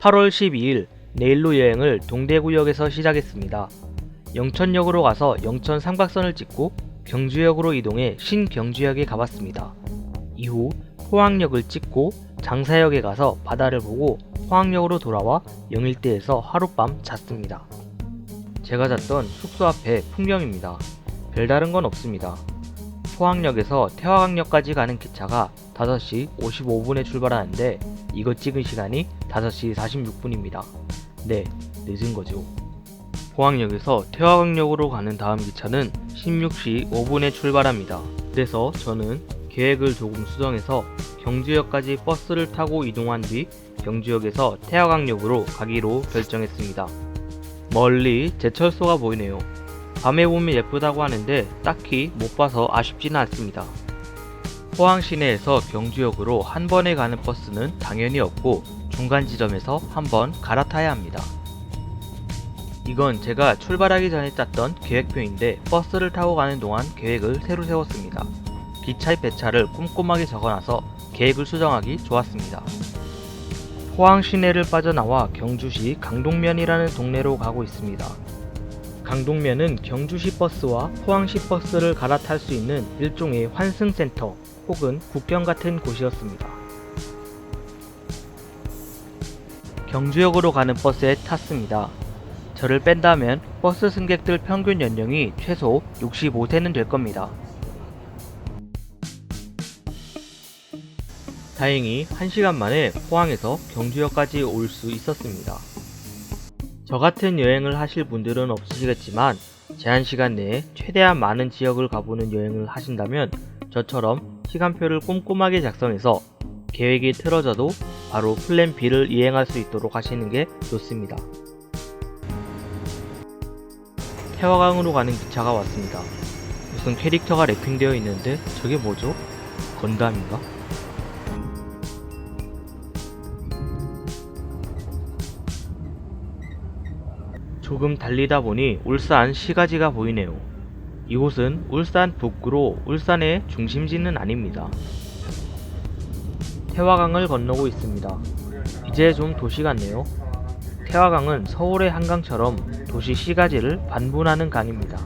8월 12일 내일로 여행을 동대구역에서 시작했습니다. 영천역으로 가서 영천 삼각선을 찍고 경주역으로 이동해 신경주역에 가봤습니다. 이후 포항역을 찍고 장사역에 가서 바다를 보고 포항역으로 돌아와 영일대에서 하룻밤 잤습니다. 제가 잤던 숙소 앞에 풍경입니다. 별다른 건 없습니다. 포항역에서 태화강역까지 가는 기차가 5시 55분에 출발하는데 이거 찍은 시간이 5시 46분입니다. 네, 늦은 거죠. 포항역에서 태화강역으로 가는 다음 기차는 16시 5분에 출발합니다. 그래서 저는 계획을 조금 수정해서 경주역까지 버스를 타고 이동한 뒤 경주역에서 태화강역으로 가기로 결정했습니다. 멀리 제철소가 보이네요. 밤에 보면 예쁘다고 하는데 딱히 못 봐서 아쉽지는 않습니다. 포항 시내에서 경주역으로 한 번에 가는 버스는 당연히 없고 중간 지점에서 한 번 갈아타야 합니다. 이건 제가 출발하기 전에 짰던 계획표인데 버스를 타고 가는 동안 계획을 새로 세웠습니다. 기차의 배차를 꼼꼼하게 적어놔서 계획을 수정하기 좋았습니다. 포항 시내를 빠져나와 경주시 강동면이라는 동네로 가고 있습니다. 강동면은 경주시 버스와 포항시 버스를 갈아탈 수 있는 일종의 환승센터 혹은 국경 같은 곳이었습니다. 경주역으로 가는 버스에 탔습니다. 저를 뺀다면 버스 승객들 평균 연령이 최소 65세는 될 겁니다. 다행히 1시간 만에 포항에서 경주역까지 올 수 있었습니다. 저 같은 여행을 하실 분들은 없으시겠지만 제한시간 내에 최대한 많은 지역을 가보는 여행을 하신다면 저처럼 시간표를 꼼꼼하게 작성해서 계획이 틀어져도 바로 플랜 B를 이행할 수 있도록 하시는 게 좋습니다. 태화강으로 가는 기차가 왔습니다. 무슨 캐릭터가 랩핑되어 있는데 저게 뭐죠? 건담인가? 조금 달리다 보니 울산 시가지가 보이네요. 이곳은 울산 북구로 울산의 중심지는 아닙니다. 태화강을 건너고 있습니다. 이제 좀 도시 같네요. 태화강은 서울의 한강처럼 도시 시가지를 반분하는 강입니다.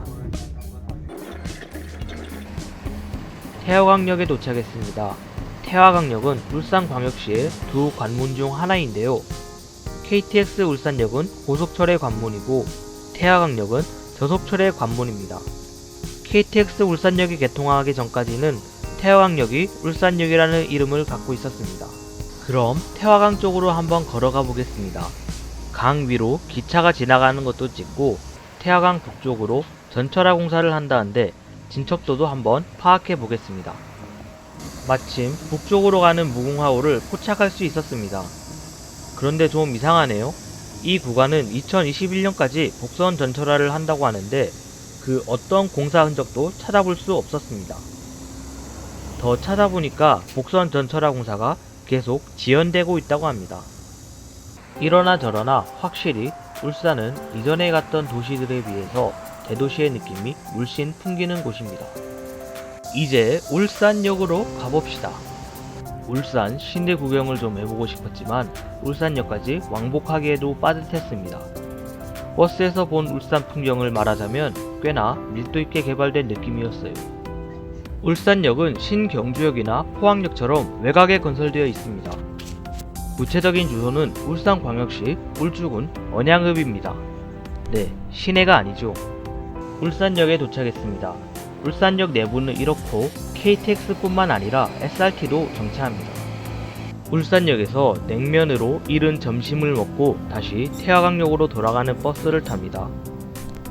태화강역에 도착했습니다. 태화강역은 울산광역시의 두 관문 중 하나인데요. KTX 울산역은 고속철의 관문이고 태화강역은 저속철의 관문입니다. KTX 울산역이 개통하기 전까지는 태화강역이 울산역이라는 이름을 갖고 있었습니다. 그럼 태화강 쪽으로 한번 걸어가 보겠습니다. 강 위로 기차가 지나가는 것도 찍고 태화강 북쪽으로 전철화 공사를 한다는데 진척도도 한번 파악해 보겠습니다. 마침 북쪽으로 가는 무궁화호를 포착할 수 있었습니다. 그런데 좀 이상하네요. 이 구간은 2021년까지 복선 전철화를 한다고 하는데 그 어떤 공사 흔적도 찾아볼 수 없었습니다. 더 찾아보니까 복선 전철화 공사가 계속 지연되고 있다고 합니다. 이러나 저러나 확실히 울산은 이전에 갔던 도시들에 비해서 대도시의 느낌이 물씬 풍기는 곳입니다. 이제 울산역으로 가봅시다. 울산 시내 구경을 좀 해보고 싶었지만 울산역까지 왕복하기에도 빠듯했습니다. 버스에서 본 울산 풍경을 말하자면 꽤나 밀도 있게 개발된 느낌이었어요. 울산역은 신경주역이나 포항역처럼 외곽에 건설되어 있습니다. 구체적인 주소는 울산광역시 울주군 언양읍입니다. 네, 시내가 아니죠. 울산역에 도착했습니다. 울산역 내부는 이렇고 KTX뿐만 아니라 SRT도 정차합니다. 울산역에서 냉면으로 이른 점심을 먹고 다시 태화강역으로 돌아가는 버스를 탑니다.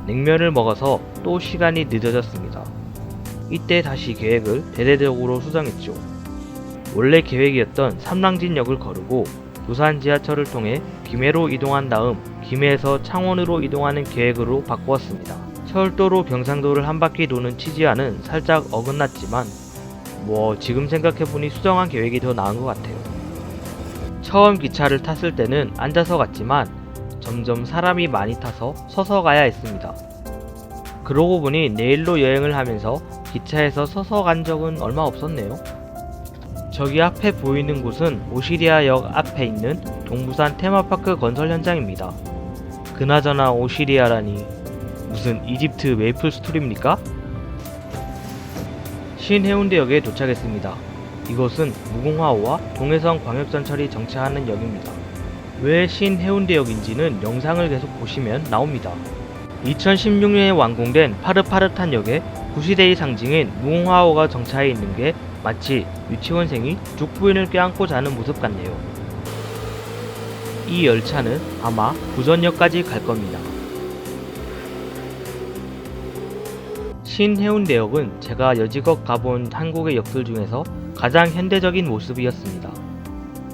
냉면을 먹어서 또 시간이 늦어졌습니다. 이때 다시 계획을 대대적으로 수정했죠. 원래 계획이었던 삼랑진역을 거르고 부산 지하철을 통해 김해로 이동한 다음 김해에서 창원으로 이동하는 계획으로 바꾸었습니다. 철도로 경상도를 한 바퀴 도는 취지와는 살짝 어긋났지만 지금 생각해보니 수정한 계획이 더 나은 것 같아요. 처음 기차를 탔을 때는 앉아서 갔지만 점점 사람이 많이 타서 서서 가야 했습니다. 그러고 보니 내일로 여행을 하면서 기차에서 서서 간 적은 얼마 없었네요. 저기 앞에 보이는 곳은 오시리아역 앞에 있는 동부산 테마파크 건설 현장입니다. 그나저나 오시리아라니 무슨 이집트 메이플 스토리입니까? 신해운대역에 도착했습니다. 이곳은 무궁화호와 동해선 광역전철이 정차하는 역입니다. 왜 신해운대역인지는 영상을 계속 보시면 나옵니다. 2016년에 완공된 파릇파릇한 역에 구시대의 상징인 무궁화호가 정차해 있는 게 마치 유치원생이 죽부인을 껴안고 자는 모습 같네요. 이 열차는 아마 부전역까지 갈 겁니다. 신해운대역은 제가 여지껏 가본 한국의 역들 중에서 가장 현대적인 모습이었습니다.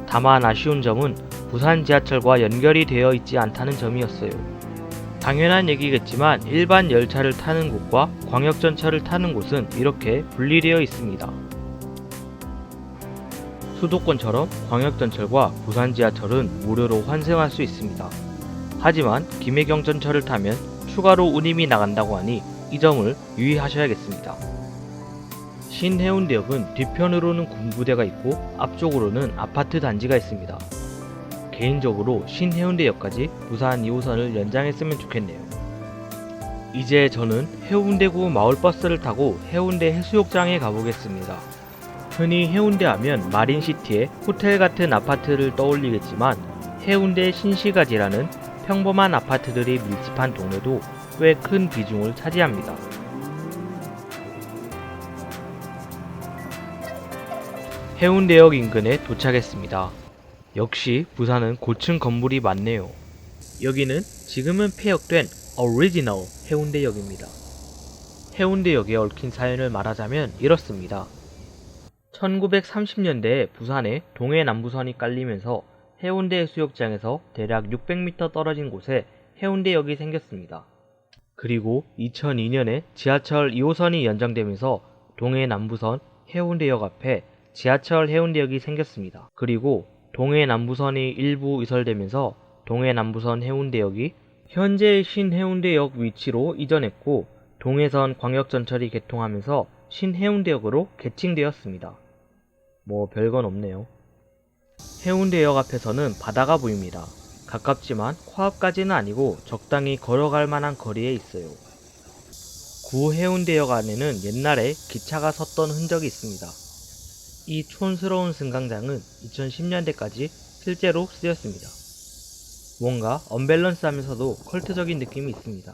다만 아쉬운 점은 부산 지하철과 연결이 되어 있지 않다는 점이었어요. 당연한 얘기겠지만 일반 열차를 타는 곳과 광역전철을 타는 곳은 이렇게 분리되어 있습니다. 수도권처럼 광역전철과 부산 지하철은 무료로 환승할 수 있습니다. 하지만 김해경전철을 타면 추가로 운임이 나간다고 하니 이 점을 유의하셔야겠습니다. 신해운대역은 뒤편으로는 군부대가 있고 앞쪽으로는 아파트 단지가 있습니다. 개인적으로 신해운대역까지 부산 2호선을 연장했으면 좋겠네요. 이제 저는 해운대구 마을버스를 타고 해운대 해수욕장에 가보겠습니다. 흔히 해운대 하면 마린시티의 호텔 같은 아파트를 떠올리겠지만 해운대 신시가지라는 평범한 아파트들이 밀집한 동네도 꽤 큰 비중을 차지합니다. 해운대역 인근에 도착했습니다. 역시 부산은 고층 건물이 많네요. 여기는 지금은 폐역된 오리지널 해운대역입니다. 해운대역에 얽힌 사연을 말하자면 이렇습니다. 1930년대에 부산에 동해남부선이 깔리면서 해운대 해수욕장에서 대략 600m 떨어진 곳에 해운대역이 생겼습니다. 그리고 2002년에 지하철 2호선이 연장되면서 동해남부선 해운대역 앞에 지하철 해운대역이 생겼습니다. 그리고 동해남부선이 일부 이설되면서 동해남부선 해운대역이 현재의 신해운대역 위치로 이전했고 동해선 광역전철이 개통하면서 신해운대역으로 개칭되었습니다. 뭐 별건 없네요. 해운대역 앞에서는 바다가 보입니다. 가깝지만 코앞까지는 아니고 적당히 걸어갈 만한 거리에 있어요. 구 해운대역 안에는 옛날에 기차가 섰던 흔적이 있습니다. 이 촌스러운 승강장은 2010년대까지 실제로 쓰였습니다. 뭔가 언밸런스하면서도 컬트적인 느낌이 있습니다.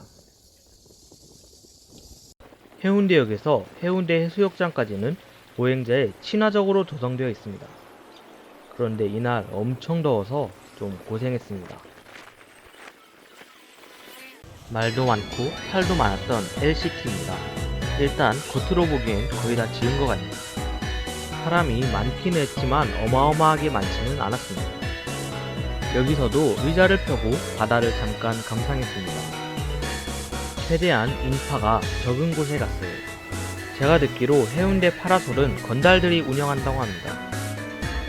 해운대역에서 해운대 해수욕장까지는 보행자에 친화적으로 조성되어 있습니다. 그런데 이날 엄청 더워서 좀 고생했습니다. 말도 많고 살도 많았던 LCT입니다. 일단 겉으로 보기엔 거의 다 지은 것 같네요. 사람이 많기는 했지만 어마어마하게 많지는 않았습니다. 여기서도 의자를 펴고 바다를 잠깐 감상했습니다. 최대한 인파가 적은 곳에 갔어요. 제가 듣기로 해운대 파라솔은 건달들이 운영한다고 합니다.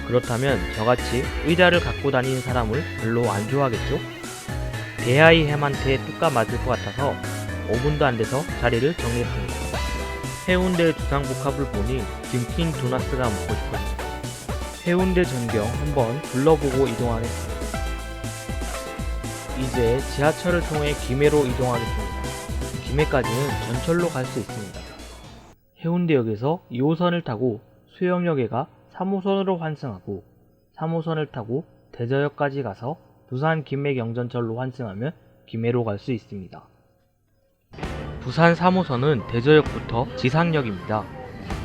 그렇다면 저같이 의자를 갖고 다니는 사람을 별로 안 좋아하겠죠? 대하이 햄한테 뚜까 맞을 것 같아서 5분도 안 돼서 자리를 정리했습니다. 해운대 주상복합을 보니 딩킨 도나스가 먹고 싶었습니다. 해운대 전경 한번 둘러보고 이동하겠습니다. 이제 지하철을 통해 김해로 이동하겠습니다. 김해까지는 전철로 갈 수 있습니다. 해운대역에서 2호선을 타고 수영역에 가 3호선으로 환승하고 3호선을 타고 대저역까지 가서 부산 김해 경전철로 환승하면 김해로 갈 수 있습니다. 부산 3호선은 대저역부터 지상역입니다.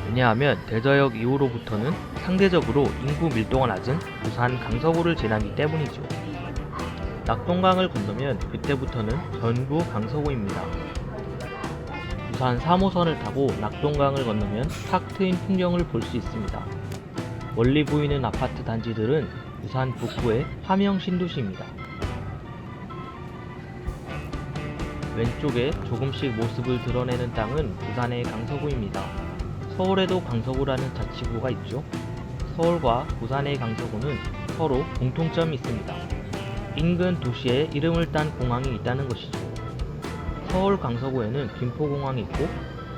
왜냐하면 대저역 이후로부터는 상대적으로 인구 밀도가 낮은 부산 강서구를 지나기 때문이죠. 낙동강을 건너면 그때부터는 전부 강서구입니다. 부산 3호선을 타고 낙동강을 건너면 탁 트인 풍경을 볼 수 있습니다. 멀리 보이는 아파트 단지들은 부산 북부의 화명 신도시입니다. 왼쪽에 조금씩 모습을 드러내는 땅은 부산의 강서구입니다. 서울에도 강서구라는 자치구가 있죠. 서울과 부산의 강서구는 서로 공통점이 있습니다. 인근 도시에 이름을 딴 공항이 있다는 것이죠. 서울 강서구에는 김포공항이 있고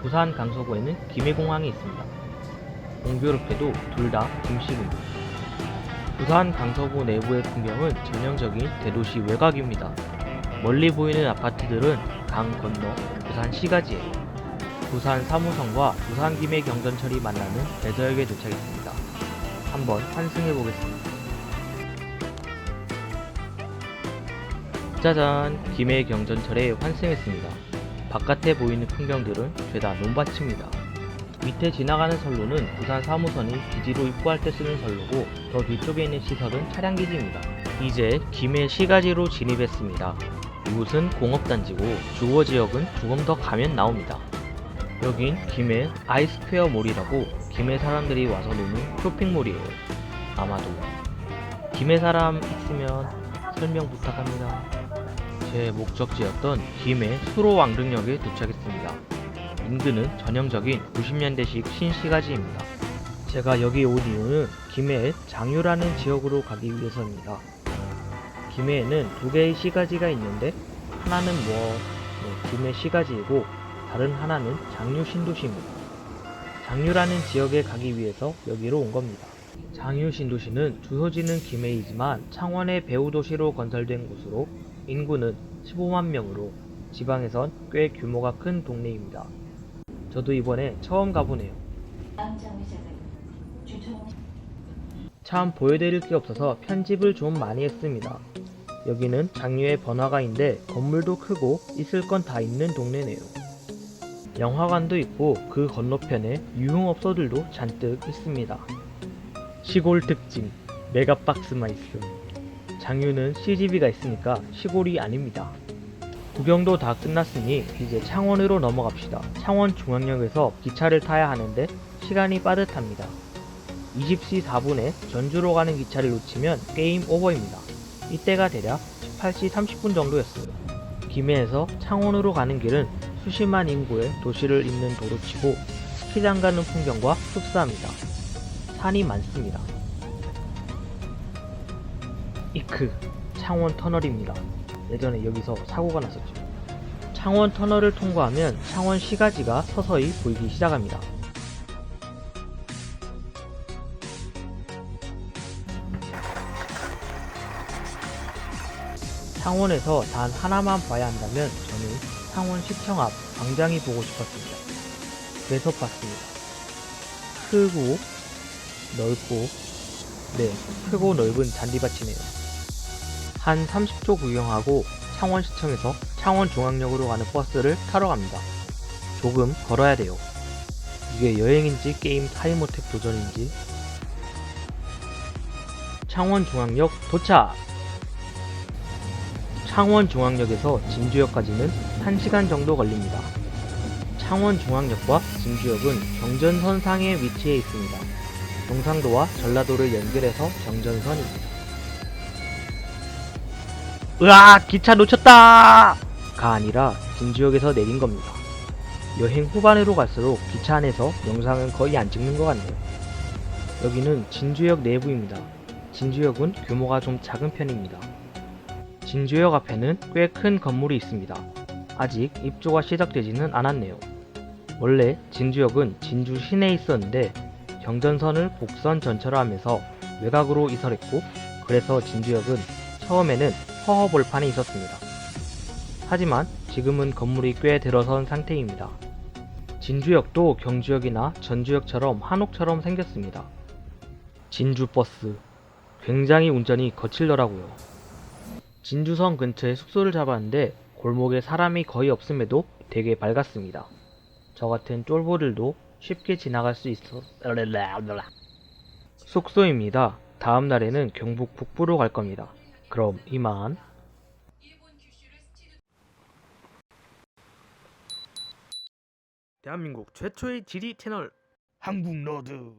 부산 강서구에는 김해공항이 있습니다. 공교롭게도 둘 다 김씨입니다. 부산 강서구 내부의 풍경은 전형적인 대도시 외곽입니다. 멀리 보이는 아파트들은 강 건너 부산 시가지예요. 부산 3호선과 부산 김해 경전철이 만나는 배서역에 도착했습니다. 한번 환승해 보겠습니다. 짜잔! 김해 경전철에 환승했습니다. 바깥에 보이는 풍경들은 죄다 논밭입니다. 밑에 지나가는 선로는 부산 3호선이 기지로 입구할 때 쓰는 선로고 더 뒤쪽에 있는 시설은 차량기지입니다. 이제 김해 시가지로 진입했습니다. 이곳은 공업단지고 주거지역은 조금 더 가면 나옵니다. 여긴 김해 아이스퀘어 몰이라고 김해 사람들이 와서 노는 쇼핑몰이에요. 아마도 김해 사람 있으면 설명 부탁합니다. 제 목적지였던 김해 수로왕릉역에 도착했습니다. 인근은 전형적인 90년대식 신시가지입니다. 제가 여기 온 이유는 김해의 장유라는 지역으로 가기 위해서입니다. 김해에는 두 개의 시가지가 있는데 하나는 김해 시가지이고 다른 하나는 장유 신도시입니다. 장유라는 지역에 가기 위해서 여기로 온 겁니다. 장유 신도시는 주소지는 김해이지만 창원의 배후도시로 건설된 곳으로 인구는 15만 명으로 지방에선 꽤 규모가 큰 동네입니다. 저도 이번에 처음 가보네요. 참 보여드릴 게 없어서 편집을 좀 많이 했습니다. 여기는 장유의 번화가인데 건물도 크고 있을 건 다 있는 동네네요. 영화관도 있고 그 건너편에 유흥업소들도 잔뜩 있습니다. 시골 특징, 메가박스만 있음. 장유는 CGV가 있으니까 시골이 아닙니다. 구경도 다 끝났으니 이제 창원으로 넘어갑시다. 창원중앙역에서 기차를 타야 하는데 시간이 빠듯합니다. 20시 4분에 전주로 가는 기차를 놓치면 게임 오버입니다. 이때가 대략 18시 30분 정도였어요. 김해에서 창원으로 가는 길은 수십만 인구의 도시를 잇는 도로치고 스키장 가는 풍경과 흡사합니다. 산이 많습니다. 이크, 창원 터널입니다. 예전에 여기서 사고가 났었죠. 창원 터널을 통과하면 창원 시가지가 서서히 보이기 시작합니다. 창원에서 단 하나만 봐야 한다면 저는 창원시청 앞 광장이 보고 싶었습니다. 그래서 봤습니다. 크고 넓고 크고 넓은 잔디밭이네요. 한 30초 구경하고 창원시청에서 창원중앙역으로 가는 버스를 타러 갑니다. 조금 걸어야 돼요. 이게 여행인지 게임 타이머택 도전인지. 창원중앙역 도착! 창원중앙역에서 진주역까지는 1시간 정도 걸립니다. 창원중앙역과 진주역은 경전선 상에 위치해 있습니다. 경상도와 전라도를 연결해서 경전선입니다. 으악! 기차 놓쳤다! 가 아니라 진주역에서 내린 겁니다. 여행 후반으로 갈수록 기차 안에서 영상은 거의 안 찍는 것 같네요. 여기는 진주역 내부입니다. 진주역은 규모가 좀 작은 편입니다. 진주역 앞에는 꽤 큰 건물이 있습니다. 아직 입주가 시작되지는 않았네요. 원래 진주역은 진주 시내에 있었는데 경전선을 복선 전철화하면서 외곽으로 이설했고 그래서 진주역은 처음에는 허허벌판에 있었습니다. 하지만 지금은 건물이 꽤 들어선 상태입니다. 진주역도 경주역이나 전주역처럼 한옥처럼 생겼습니다. 진주버스 굉장히 운전이 거칠더라고요. 진주성 근처에 숙소를 잡았는데 골목에 사람이 거의 없음에도 되게 밝았습니다. 저 같은 쫄보들도 쉽게 지나갈 수 있어. 숙소입니다. 다음 날에는 경북 북부로 갈 겁니다. 그럼 이만. 대한민국 최초의 지리 채널 한국로드.